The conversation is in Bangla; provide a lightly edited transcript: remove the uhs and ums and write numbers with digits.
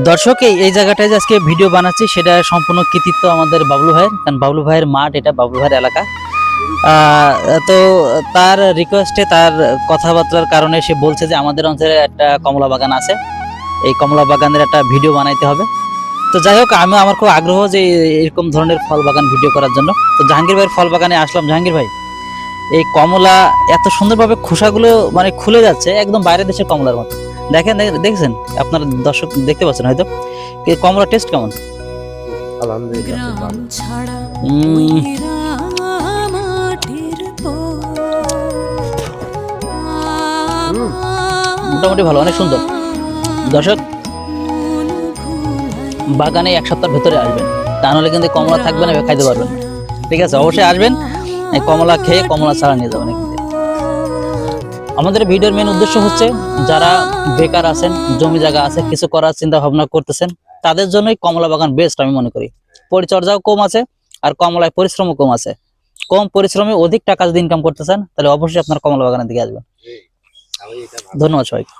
দর্শক এই জায়গাটায় যে আজকে ভিডিও বানাচ্ছি সেটা সম্পূর্ণ কৃতিত্ব আমাদের বাবলু ভাইয়ের, কারণ বাবলু ভাইয়ের মাঠ, এটা বাবলু ভাইয়ের এলাকা। তো তার রিকোয়েস্টে, তার কথাবার্তার কারণে সে বলছে যে আমাদের অঞ্চলে একটা কমলা বাগান আছে, এই কমলা বাগানের একটা ভিডিও বানাইতে হবে। তো যাই হোক, আমার খুব আগ্রহ যে এরকম ধরনের ফল বাগান ভিডিও করার জন্য। তো জাহাঙ্গীর ভাইয়ের ফল বাগানে আসলাম। জাহাঙ্গীর ভাই, এই কমলা এত সুন্দরভাবে খোসাগুলো মানে খুলে যাচ্ছে, একদম বাইরের দেশের কমলার মতো। দেখেন, দেখছেন আপনার দর্শক দেখতে পাচ্ছেন হয়তো, কমলা টেস্ট কেমন? মোটামুটি ভালো, অনেক সুন্দর। দর্শক, বাগানে এক সপ্তাহের ভেতরে আসবেন, তা নাহলে কিন্তু কমলা থাকবে না, খাইতে পারবেন না। ঠিক আছে, অবশ্যই আসবেন, কমলা খেয়ে কমলা ছাড়া নিয়ে যাবেন। আমাদের ভিডিওর মেন উদ্দেশ্য হচ্ছে যারা বেকার আছেন, জমি জায়গা আছে, কিছু করার চিন্তা ভাবনা করতেছেন, তাদের জন্যই কমলা বাগান বেস্ট আমি মনে করি। পরিচর্যাও কম আছে, আর কমলায় পরিশ্রমও কম আছে। কম পরিশ্রমে অধিক টাকা যদি ইনকাম করতে চান, তাহলে অবশ্যই আপনার কমলা বাগানের দিকে আসবেন। ধন্যবাদ সবাইকে।